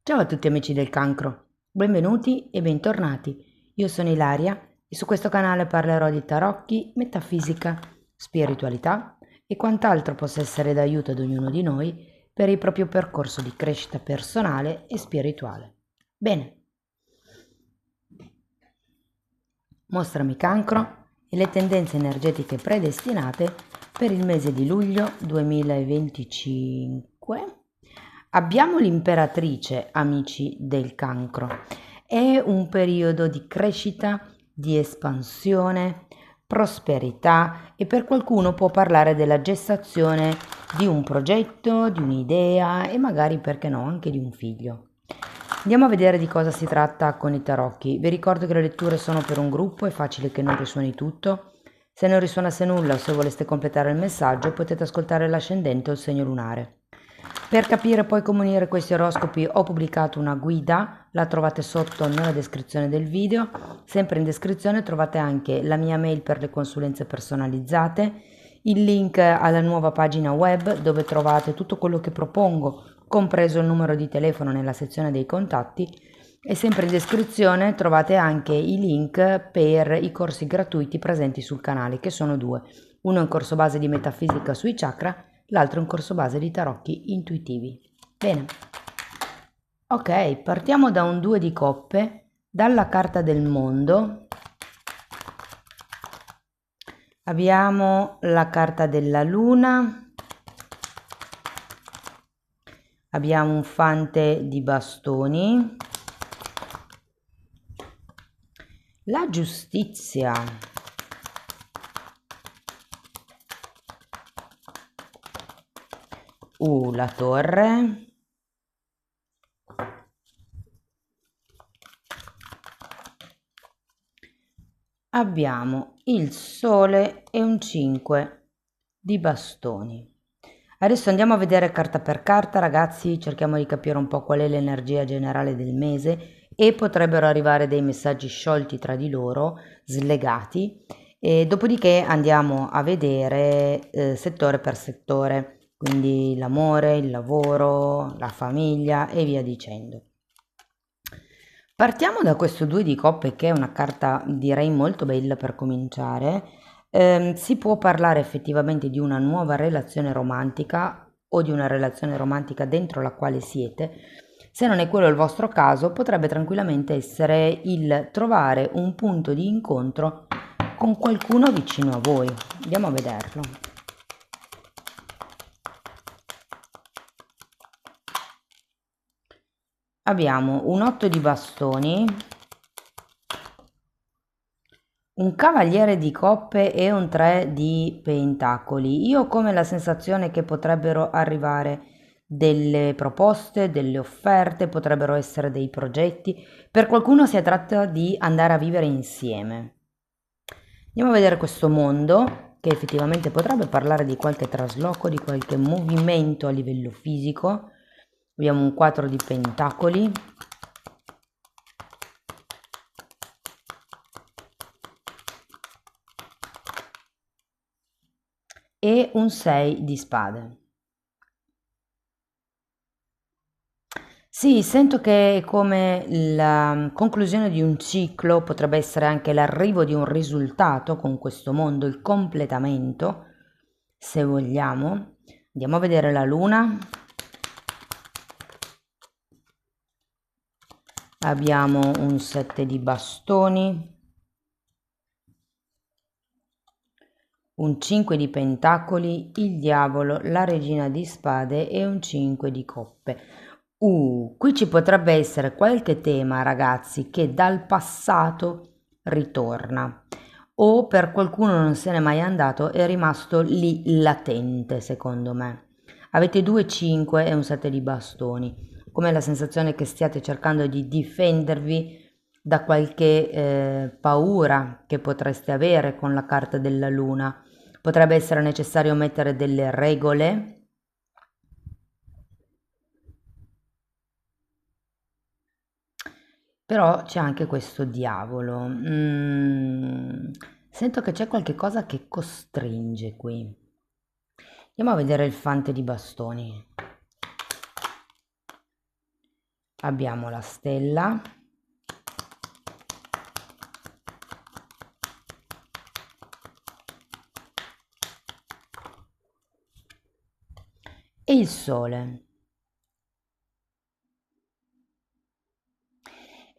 Ciao a tutti amici del cancro, benvenuti e bentornati. Io sono Ilaria e su questo canale parlerò di tarocchi, metafisica, spiritualità e quant'altro possa essere d'aiuto ad ognuno di noi per il proprio percorso di crescita personale e spirituale. Bene, mostrami cancro e le tendenze energetiche predestinate per il mese di luglio 2025. Abbiamo l'imperatrice, amici del cancro. È un periodo di crescita, di espansione, prosperità e per qualcuno può parlare della gestazione di un progetto, di un'idea e magari, perché no, anche di un figlio. Andiamo a vedere di cosa si tratta con i tarocchi. Vi ricordo che le letture sono per un gruppo, è facile che non risuoni tutto. Se non risuonasse nulla o se voleste completare il messaggio potete ascoltare l'ascendente o il segno lunare. Per capire poi come unire questi oroscopi ho pubblicato una guida, la trovate sotto nella descrizione del video. Sempre in descrizione trovate anche la mia mail per le consulenze personalizzate, il link alla nuova pagina web dove trovate tutto quello che propongo, compreso il numero di telefono nella sezione dei contatti, e sempre in descrizione trovate anche i link per i corsi gratuiti presenti sul canale, che sono due. Uno è un corso base di metafisica sui chakra, l'altro è un corso base di tarocchi intuitivi. Bene, ok, partiamo da un 2 di coppe, dalla carta del mondo. Abbiamo la carta della luna, abbiamo un fante di bastoni, la giustizia, la torre, abbiamo il sole e un 5 di bastoni. Adesso andiamo a vedere carta per carta, ragazzi, cerchiamo di capire un po' qual è l'energia generale del mese e potrebbero arrivare dei messaggi sciolti tra di loro, slegati, e dopodiché andiamo a vedere settore per settore, quindi l'amore, il lavoro, la famiglia e via dicendo. Partiamo da questo 2 di coppe che è una carta direi molto bella per cominciare. Si può parlare effettivamente di una nuova relazione romantica o di una relazione romantica dentro la quale siete. Se non è quello il vostro caso, potrebbe tranquillamente essere il trovare un punto di incontro con qualcuno vicino a voi. Andiamo a vederlo. Abbiamo un 8 di bastoni, un cavaliere di coppe e un 3 di pentacoli. Io ho come la sensazione che potrebbero arrivare delle proposte, delle offerte, potrebbero essere dei progetti. Per qualcuno si tratta di andare a vivere insieme. Andiamo a vedere questo mondo, che effettivamente potrebbe parlare di qualche trasloco, di qualche movimento a livello fisico. Abbiamo un 4 di pentacoli. E un 6 di spade. Sì, sento che è come la conclusione di un ciclo, potrebbe essere anche l'arrivo di un risultato con questo mondo, il completamento, se vogliamo. Andiamo a vedere la luna. Abbiamo un 7 di bastoni, un 5 di pentacoli, il diavolo, la regina di spade e un 5 di coppe. Qui ci potrebbe essere qualche tema, ragazzi, che dal passato ritorna o per qualcuno non se n'è mai andato, è rimasto lì latente, secondo me. Avete 2 5 e un 7 di bastoni, come la sensazione che stiate cercando di difendervi da qualche paura che potreste avere con la carta della luna. Potrebbe essere necessario mettere delle regole. Però c'è anche questo diavolo. Sento che c'è qualche cosa che costringe qui. Andiamo a vedere il fante di bastoni. abbiamo la stella e il sole.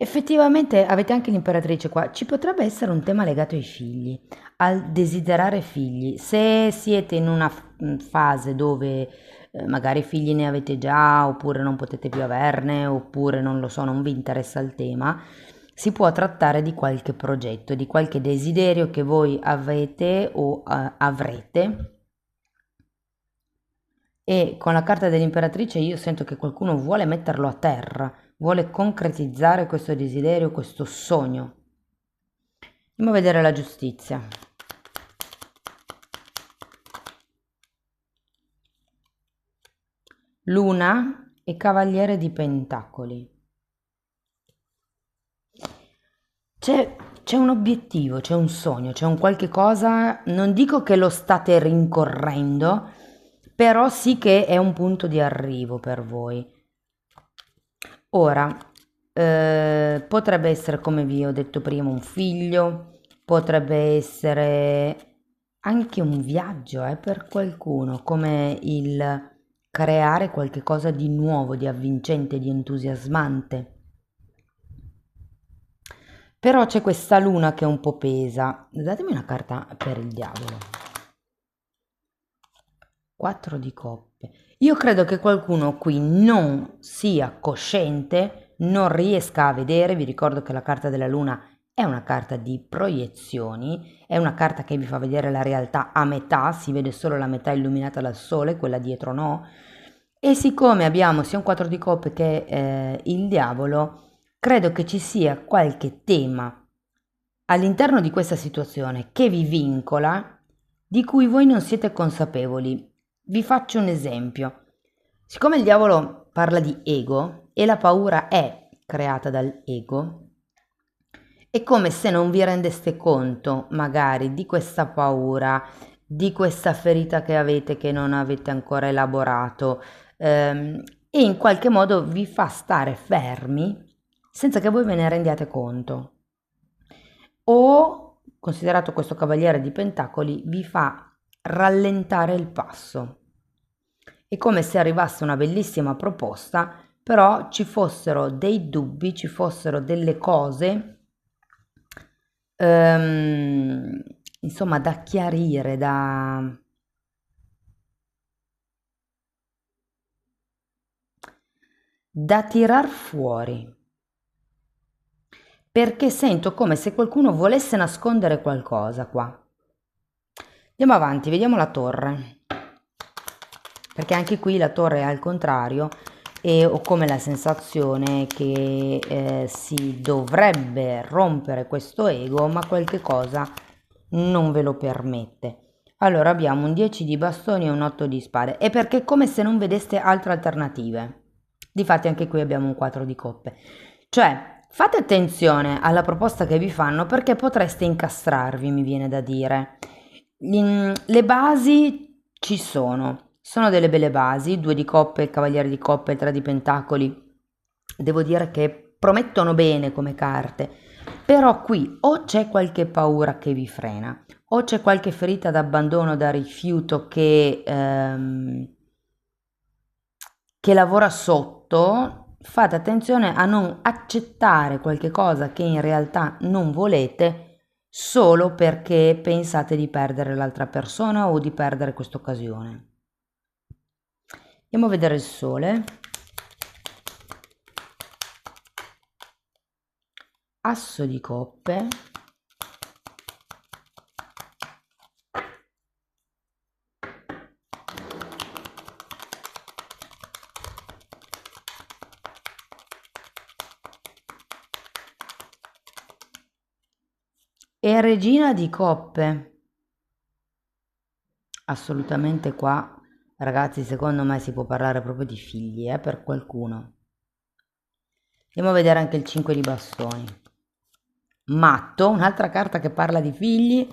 Effettivamente avete anche l'imperatrice qua, ci potrebbe essere un tema legato ai figli, al desiderare figli. Se siete in una fase dove magari figli ne avete già, oppure non potete più averne, oppure non lo so, non vi interessa il tema, si può trattare di qualche progetto, di qualche desiderio che voi avete o avrete. E con la carta dell'imperatrice io sento che qualcuno vuole metterlo a terra, vuole concretizzare questo desiderio, questo sogno. Andiamo a vedere la giustizia. Luna e Cavaliere di Pentacoli. C'è un obiettivo, c'è un sogno, c'è un qualche cosa, non dico che lo state rincorrendo, però sì che è un punto di arrivo per voi. Ora, potrebbe essere, come vi ho detto prima, un figlio, potrebbe essere anche un viaggio, per qualcuno, come il creare qualche cosa di nuovo, di avvincente, di entusiasmante. Però c'è questa luna che un po' pesa. Datemi una carta per il diavolo. 4 di coppe. Io credo che qualcuno qui non sia cosciente, non riesca a vedere. Vi ricordo che la carta della luna è una carta di proiezioni, è una carta che vi fa vedere la realtà a metà, si vede solo la metà illuminata dal sole, quella dietro no. E siccome abbiamo sia un 4 di coppe che il diavolo, credo che ci sia qualche tema all'interno di questa situazione che vi vincola, di cui voi non siete consapevoli. Vi faccio un esempio. Siccome il diavolo parla di ego e la paura è creata dal ego, è come se non vi rendeste conto magari di questa paura, di questa ferita che avete che non avete ancora elaborato, e in qualche modo vi fa stare fermi senza che voi ve ne rendiate conto. O, considerato questo cavaliere di pentacoli, vi fa rallentare il passo. È come se arrivasse una bellissima proposta, però ci fossero dei dubbi, ci fossero delle cose, insomma, da chiarire, da tirar fuori. Perché sento come se qualcuno volesse nascondere qualcosa qua. Andiamo avanti, vediamo la torre. Perché anche qui la torre è al contrario e ho come la sensazione che si dovrebbe rompere questo ego, ma qualche cosa non ve lo permette. Allora abbiamo un 10 di bastoni e un 8 di spade. È perché è come se non vedeste altre alternative. Difatti anche qui abbiamo un 4 di coppe. Cioè, fate attenzione alla proposta che vi fanno perché potreste incastrarvi, mi viene da dire. Le basi ci sono delle belle basi, 2 di coppe, il cavaliere di coppe, il 3 di pentacoli, devo dire che promettono bene come carte, però qui o c'è qualche paura che vi frena, o c'è qualche ferita d'abbandono, da rifiuto che lavora sotto. Fate attenzione a non accettare qualche cosa che in realtà non volete solo perché pensate di perdere l'altra persona o di perdere questa occasione. Andiamo a vedere il sole. Asso di coppe. E regina di coppe. Assolutamente qua, ragazzi, secondo me si può parlare proprio di figli, per qualcuno. Andiamo a vedere anche il 5 di bastoni. Matto, un'altra carta che parla di figli.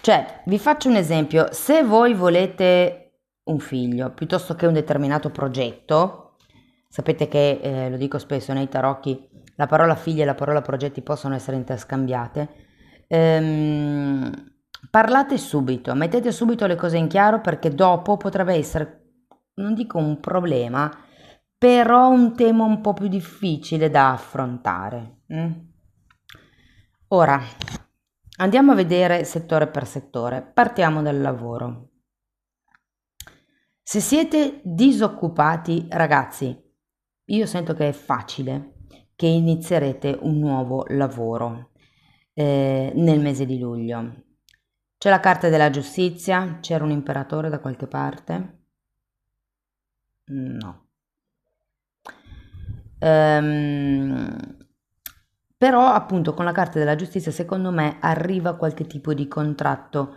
Cioè, vi faccio un esempio, se voi volete un figlio, piuttosto che un determinato progetto. Sapete che, lo dico spesso nei tarocchi, la parola figli e la parola progetti possono essere interscambiate. Ehm, Parlate subito, mettete subito le cose in chiaro perché dopo potrebbe essere, non dico un problema, però un tema un po' più difficile da affrontare. Ora, andiamo a vedere settore per settore. Partiamo dal lavoro. Se siete disoccupati, ragazzi, io sento che è facile che inizierete un nuovo lavoro nel mese di luglio. C'è la carta della giustizia, c'era un imperatore da qualche parte? No. Però appunto con la carta della giustizia secondo me arriva qualche tipo di contratto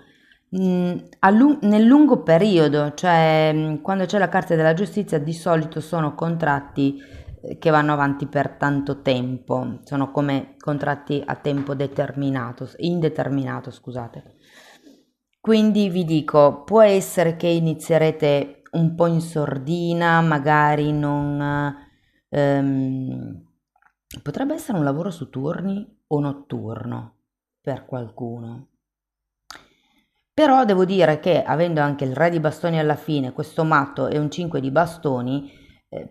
nel lungo periodo, cioè quando c'è la carta della giustizia di solito sono contratti che vanno avanti per tanto tempo, sono come contratti a tempo determinato, indeterminato, scusate. Quindi vi dico, può essere che inizierete un po' in sordina, magari non... potrebbe essere un lavoro su turni o notturno per qualcuno. Però devo dire che avendo anche il re di bastoni alla fine, questo matto e un 5 di bastoni,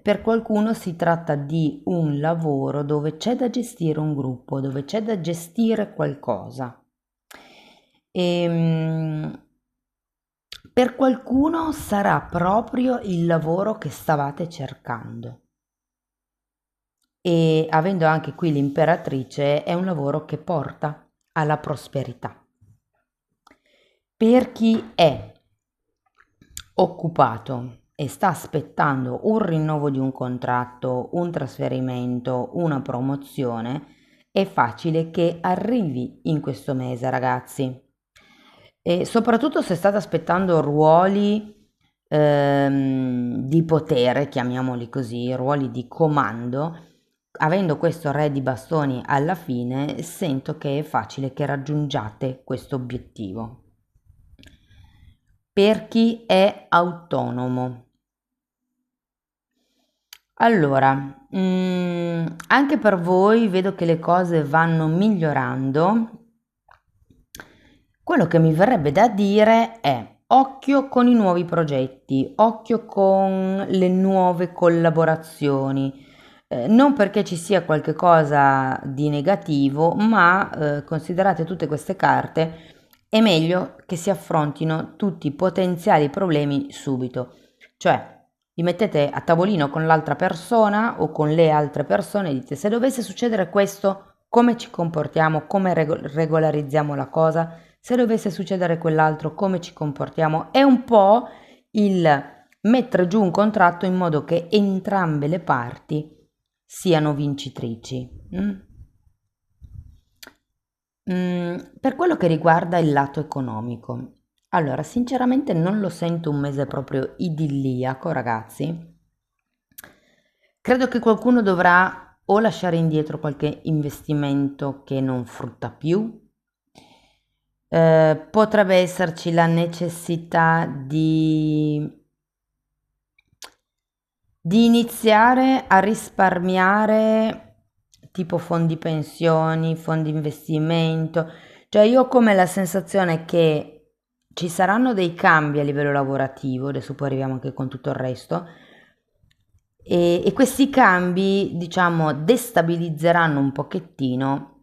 per qualcuno si tratta di un lavoro dove c'è da gestire un gruppo, dove c'è da gestire qualcosa. Per qualcuno sarà proprio il lavoro che stavate cercando. E avendo anche qui l'imperatrice, è un lavoro che porta alla prosperità. Per chi è occupato e sta aspettando un rinnovo di un contratto, un trasferimento, una promozione, è facile che arrivi in questo mese, ragazzi. E soprattutto se state aspettando ruoli di potere, chiamiamoli così, ruoli di comando, avendo questo re di bastoni alla fine, sento che è facile che raggiungiate questo obiettivo. Per chi è autonomo. Allora, anche per voi vedo che le cose vanno migliorando. Quello che mi verrebbe da dire è occhio con i nuovi progetti, occhio con le nuove collaborazioni. Non perché ci sia qualche cosa di negativo, ma considerate tutte queste carte, è meglio che si affrontino tutti i potenziali problemi subito. Cioè, vi mettete a tavolino con l'altra persona o con le altre persone e dite se dovesse succedere questo, come ci comportiamo, come regolarizziamo la cosa, se dovesse succedere quell'altro, come ci comportiamo. È un po' il mettere giù un contratto in modo che entrambe le parti siano vincitrici. Per quello che riguarda il lato economico, allora sinceramente non lo sento un mese proprio idilliaco, ragazzi. Credo che qualcuno dovrà o lasciare indietro qualche investimento che non frutta più, potrebbe esserci la necessità di iniziare a risparmiare tipo fondi pensioni, fondi investimento, cioè io ho come la sensazione che ci saranno dei cambi a livello lavorativo, adesso poi arriviamo anche con tutto il resto, e questi cambi, diciamo, destabilizzeranno un pochettino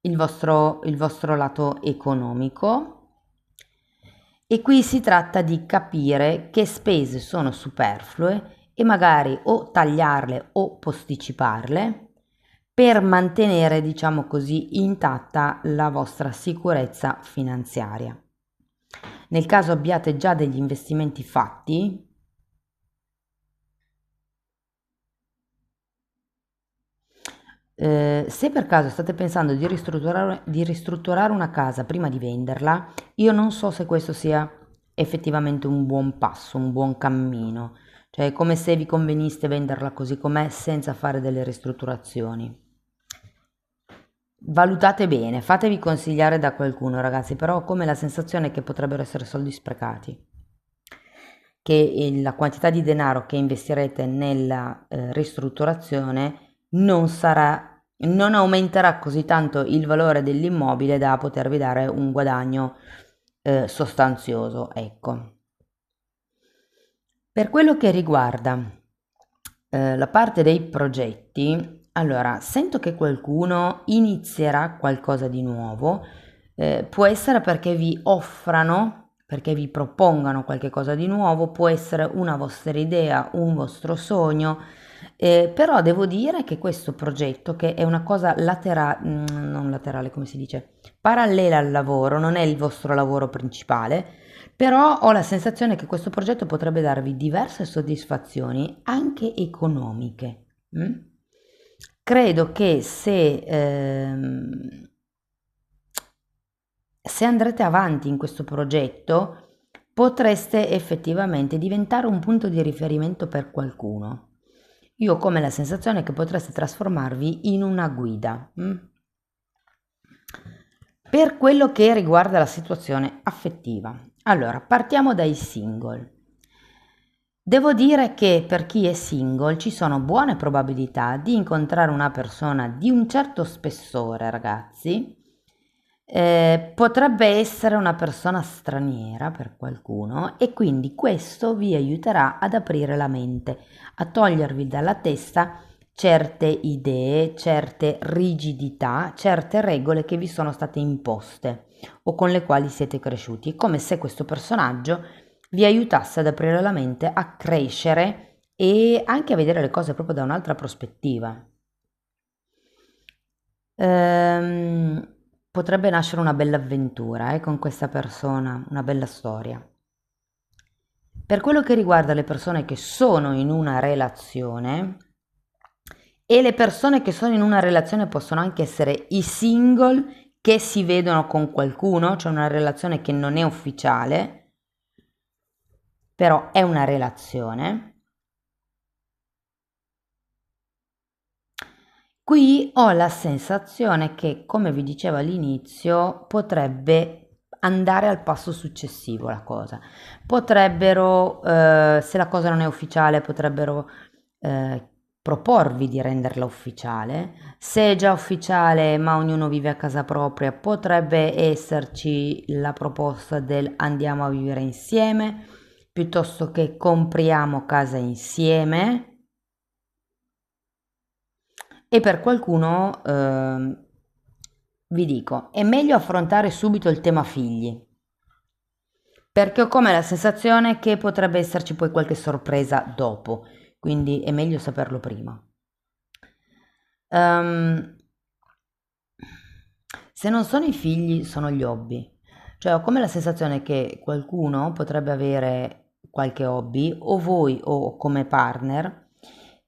il vostro lato economico. E qui si tratta di capire che spese sono superflue e magari o tagliarle o posticiparle per mantenere, diciamo così, intatta la vostra sicurezza finanziaria. Nel caso abbiate già degli investimenti fatti, se per caso state pensando di ristrutturare una casa prima di venderla, io non so se questo sia effettivamente un buon passo, un buon cammino. Cioè è come se vi conveniste venderla così com'è senza fare delle ristrutturazioni. Valutate bene, fatevi consigliare da qualcuno, ragazzi, però ho come la sensazione che potrebbero essere soldi sprecati. che la quantità di denaro che investirete nella ristrutturazione non aumenterà così tanto il valore dell'immobile da potervi dare un guadagno sostanzioso, ecco. Per quello che riguarda la parte dei progetti, allora sento che qualcuno inizierà qualcosa di nuovo, può essere perché vi offrano, perché vi propongano qualche cosa di nuovo, può essere una vostra idea, un vostro sogno, però devo dire che questo progetto, che è una cosa non laterale, come si dice, parallela al lavoro, non è il vostro lavoro principale, però ho la sensazione che questo progetto potrebbe darvi diverse soddisfazioni, anche economiche. Credo che se andrete avanti in questo progetto, potreste effettivamente diventare un punto di riferimento per qualcuno. Io ho come la sensazione che potreste trasformarvi in una guida. Per quello che riguarda la situazione affettiva, allora partiamo dai single. Devo dire che per chi è single ci sono buone probabilità di incontrare una persona di un certo spessore, ragazzi. Potrebbe essere una persona straniera per qualcuno e quindi questo vi aiuterà ad aprire la mente, a togliervi dalla testa certe idee, certe rigidità, certe regole che vi sono state imposte o con le quali siete cresciuti. È come se questo personaggio vi aiutasse ad aprire la mente, a crescere e anche a vedere le cose proprio da un'altra prospettiva. Potrebbe nascere una bella avventura con questa persona, una bella storia. Per quello che riguarda le persone che sono in una relazione, e le persone che sono in una relazione possono anche essere i single che si vedono con qualcuno, cioè una relazione che non è ufficiale, però è una relazione. Qui ho la sensazione che, come vi dicevo all'inizio, potrebbe andare al passo successivo la cosa. Potrebbero, se la cosa non è ufficiale, potrebbero proporvi di renderla ufficiale. Se è già ufficiale ma ognuno vive a casa propria, potrebbe esserci la proposta del andiamo a vivere insieme, piuttosto che compriamo casa insieme. E per qualcuno, vi dico, è meglio affrontare subito il tema figli, perché ho come la sensazione che potrebbe esserci poi qualche sorpresa dopo, quindi è meglio saperlo prima. Se non sono i figli, sono gli hobby. Cioè ho come la sensazione che qualcuno potrebbe avere qualche hobby, o voi o come partner,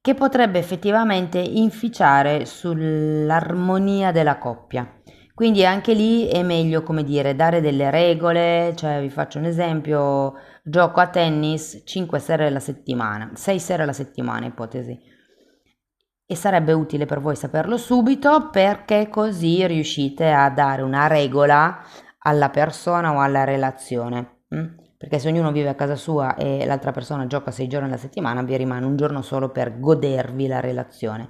che potrebbe effettivamente inficiare sull'armonia della coppia. Quindi anche lì è meglio, come dire, dare delle regole, cioè vi faccio un esempio, gioco a tennis 5 sere alla settimana, 6 sere alla settimana, ipotesi. E sarebbe utile per voi saperlo subito perché così riuscite a dare una regola alla persona o alla relazione. Perché se ognuno vive a casa sua e l'altra persona gioca 6 giorni alla settimana, vi rimane un giorno solo per godervi la relazione.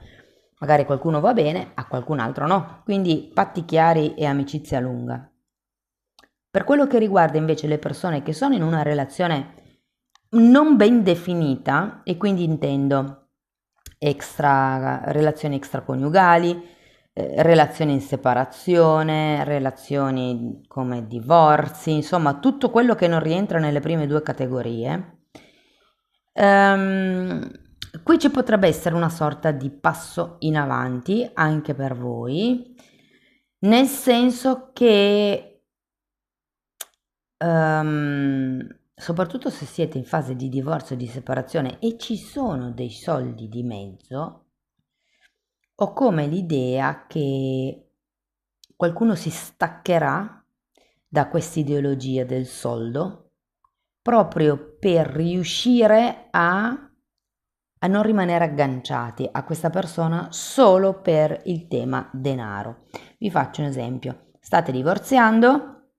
Magari a qualcuno va bene, a qualcun altro no. Quindi patti chiari e amicizia lunga. Per quello che riguarda invece le persone che sono in una relazione non ben definita, e quindi intendo relazioni extraconiugali, relazioni in separazione, relazioni come divorzi, insomma tutto quello che non rientra nelle prime due categorie. Qui ci potrebbe essere una sorta di passo in avanti anche per voi, nel senso che soprattutto se siete in fase di divorzio o di separazione e ci sono dei soldi di mezzo, ho come l'idea che qualcuno si staccherà da questa ideologia del soldo proprio per riuscire a non rimanere agganciati a questa persona solo per il tema denaro. Vi faccio un esempio: state divorziando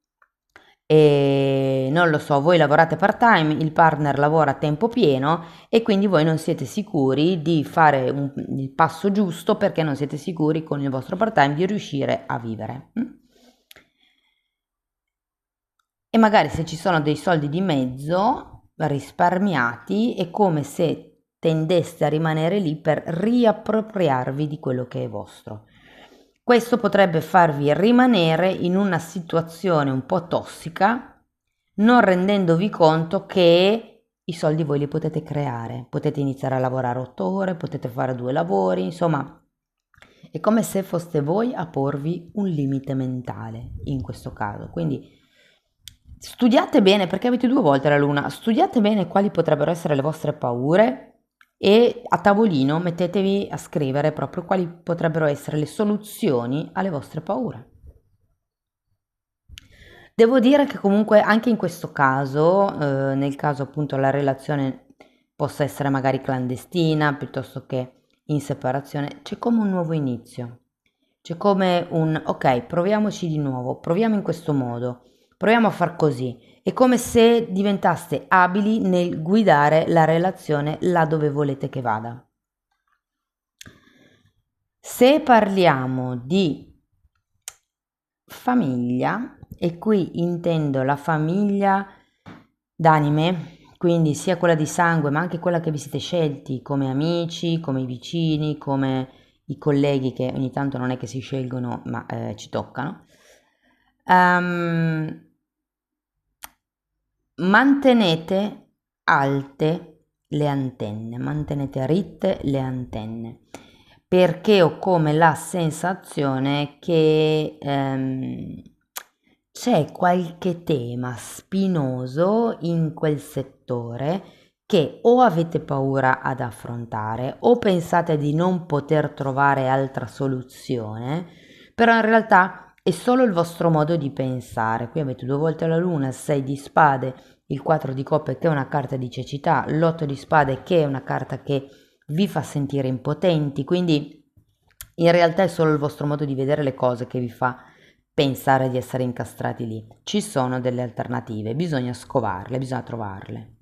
e non lo so, voi lavorate part-time, il partner lavora a tempo pieno e quindi voi non siete sicuri di fare il passo giusto perché non siete sicuri con il vostro part-time di riuscire a vivere. E magari se ci sono dei soldi di mezzo risparmiati è come se tendeste a rimanere lì per riappropriarvi di quello che è vostro. Questo potrebbe farvi rimanere in una situazione un po' tossica, non rendendovi conto che i soldi voi li potete creare. Potete iniziare a lavorare 8 ore, potete fare 2 lavori, insomma, è come se foste voi a porvi un limite mentale in questo caso. Quindi studiate bene, perché avete 2 volte la luna, studiate bene quali potrebbero essere le vostre paure e a tavolino mettetevi a scrivere proprio quali potrebbero essere le soluzioni alle vostre paure. Devo dire che comunque anche in questo caso, nel caso appunto la relazione possa essere magari clandestina piuttosto che in separazione, c'è come un nuovo inizio. C'è come un ok, proviamoci di nuovo, proviamo in questo modo, proviamo a far così. È come se diventaste abili nel guidare la relazione là dove volete che vada. Se parliamo di famiglia, e qui intendo la famiglia d'anime, quindi sia quella di sangue, ma anche quella che vi siete scelti come amici, come i vicini, come i colleghi che ogni tanto non è che si scelgono, ma ci toccano. Mantenete alte le antenne, mantenete ritte le antenne, perché ho come la sensazione che c'è qualche tema spinoso in quel settore che o avete paura ad affrontare o pensate di non poter trovare altra soluzione, però in realtà è solo il vostro modo di pensare. Qui avete 2 volte la luna, il 6 di spade, il 4 di coppe che è una carta di cecità, l'8 di spade che è una carta che vi fa sentire impotenti, quindi in realtà è solo il vostro modo di vedere le cose che vi fa pensare di essere incastrati lì. Ci sono delle alternative, bisogna scovarle, bisogna trovarle.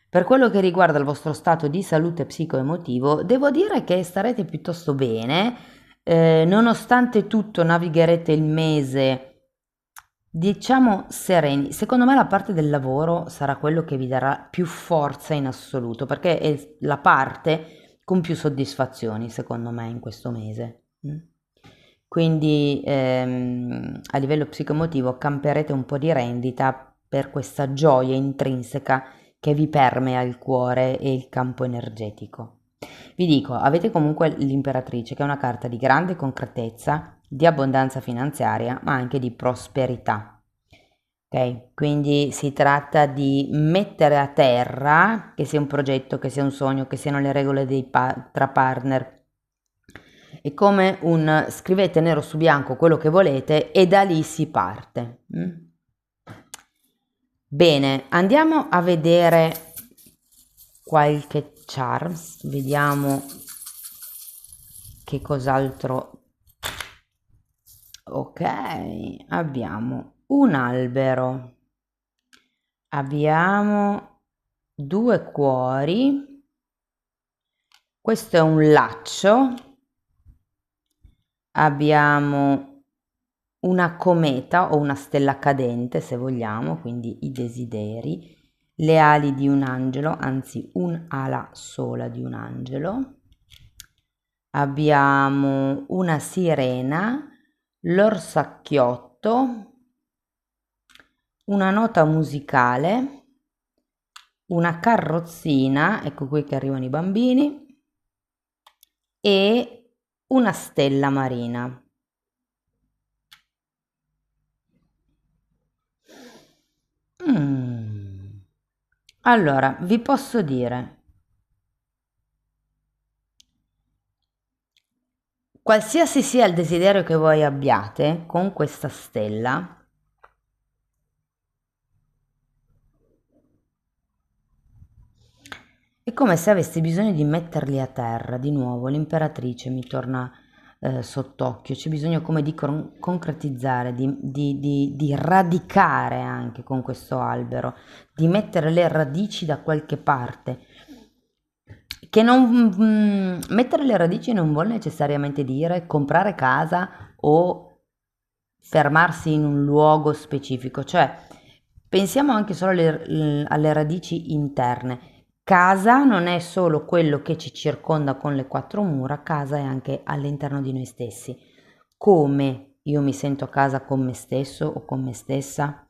Per quello che riguarda il vostro stato di salute psicoemotivo, devo dire che starete piuttosto bene, nonostante tutto navigherete il mese, diciamo, sereni. Secondo me la parte del lavoro sarà quello che vi darà più forza in assoluto, perché è la parte con più soddisfazioni, secondo me, in questo mese. Quindi a livello psicoemotivo camperete un po' di rendita per questa gioia intrinseca che vi permea il cuore e il campo energetico. Vi dico, avete comunque l'imperatrice che è una carta di grande concretezza, di abbondanza finanziaria, ma anche di prosperità. Ok? Quindi si tratta di mettere a terra, che sia un progetto, che sia un sogno, che siano le regole tra partner. È come un scrivete nero su bianco quello che volete e da lì si parte. Bene, andiamo a vedere qualche charms, vediamo che cos'altro. Ok, abbiamo un albero, abbiamo 2 cuori, questo è un laccio, abbiamo una cometa o una stella cadente se vogliamo, quindi i desideri, le ali di un angelo, anzi un'ala sola di un angelo, abbiamo una sirena, l'orsacchiotto, una nota musicale, una carrozzina, ecco qui che arrivano i bambini, e una stella marina. Allora, vi posso dire, qualsiasi sia il desiderio che voi abbiate con questa stella, è come se avessi bisogno di metterli a terra. Di nuovo, l'imperatrice mi torna sott'occhio, c'è bisogno come di concretizzare, di radicare anche con questo albero, di mettere le radici da qualche parte. Che mettere le radici non vuol necessariamente dire comprare casa o fermarsi in un luogo specifico, cioè pensiamo anche solo alle radici interne. Casa non è solo quello che ci circonda con le quattro mura, casa è anche all'interno di noi stessi. Come io mi sento a casa con me stesso o con me stessa?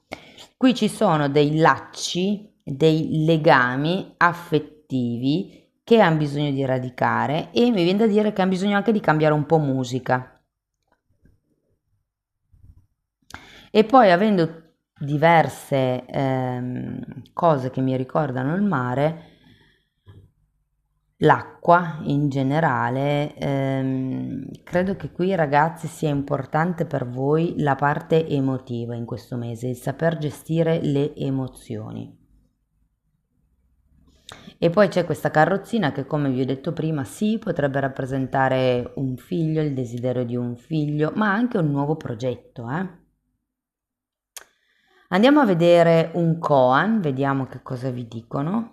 Qui ci sono dei lacci, dei legami affettivi che hanno bisogno di radicare e mi viene da dire che hanno bisogno anche di cambiare un po' musica. E poi avendo diverse cose che mi ricordano il mare, l'acqua in generale, credo che qui ragazzi sia importante per voi la parte emotiva in questo mese, il saper gestire le emozioni. E poi c'è questa carrozzina che, come vi ho detto prima, sì, potrebbe rappresentare un figlio, il desiderio di un figlio, ma anche un nuovo progetto, Andiamo a vedere un koan, vediamo che cosa vi dicono.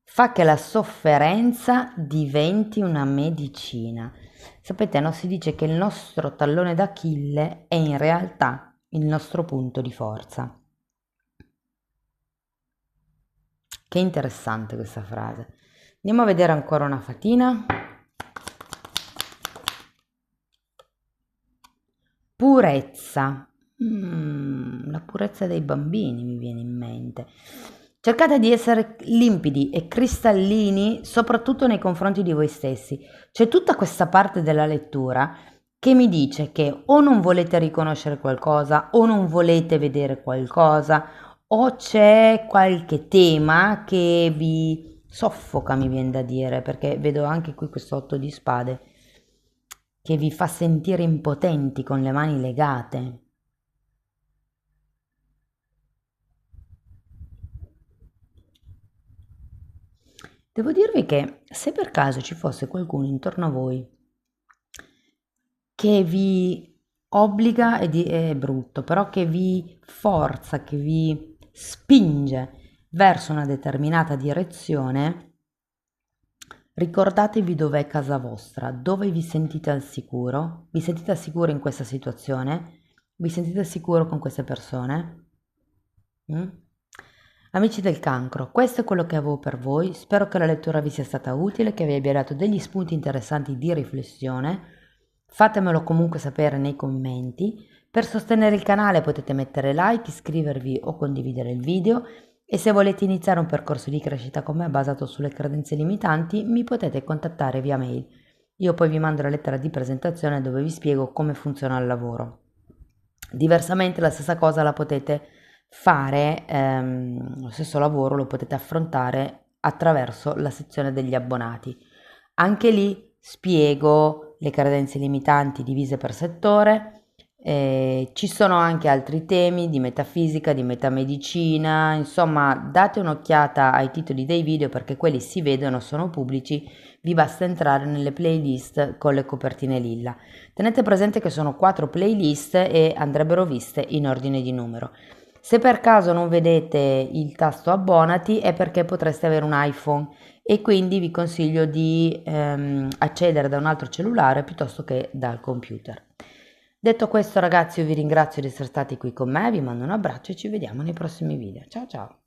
Fa che la sofferenza diventi una medicina. Sapete, no? Si dice che il nostro tallone d'Achille è in realtà il nostro punto di forza. Che interessante questa frase. Andiamo a vedere ancora una fatina. Purezza. La purezza dei bambini mi viene in mente. Cercate di essere limpidi e cristallini, soprattutto nei confronti di voi stessi. C'è tutta questa parte della lettura che mi dice che o non volete riconoscere qualcosa, o non volete vedere qualcosa, o c'è qualche tema che vi soffoca, mi viene da dire, perché vedo anche qui questo 8 di spade che vi fa sentire impotenti con le mani legate. Devo dirvi che se per caso ci fosse qualcuno intorno a voi che vi obbliga, è brutto, però che vi forza, che vi spinge verso una determinata direzione, ricordatevi dov'è casa vostra, dove vi sentite al sicuro, vi sentite al sicuro in questa situazione, vi sentite al sicuro con queste persone. Amici del cancro, questo è quello che avevo per voi, spero che la lettura vi sia stata utile, che vi abbia dato degli spunti interessanti di riflessione, fatemelo comunque sapere nei commenti, per sostenere il canale potete mettere like, iscrivervi o condividere il video e se volete iniziare un percorso di crescita con me basato sulle credenze limitanti mi potete contattare via mail, io poi vi mando la lettera di presentazione dove vi spiego come funziona il lavoro. Diversamente la stessa cosa la potete fare, lo stesso lavoro lo potete affrontare attraverso la sezione degli abbonati. Anche lì spiego le credenze limitanti divise per settore, ci sono anche altri temi di metafisica, di metamedicina, insomma date un'occhiata ai titoli dei video perché quelli si vedono, sono pubblici, vi basta entrare nelle playlist con le copertine lilla. Tenete presente che sono 4 playlist e andrebbero viste in ordine di numero. Se per caso non vedete il tasto abbonati è perché potreste avere un iPhone e quindi vi consiglio di accedere da un altro cellulare piuttosto che dal computer. Detto questo ragazzi io vi ringrazio di essere stati qui con me, vi mando un abbraccio e ci vediamo nei prossimi video. Ciao ciao!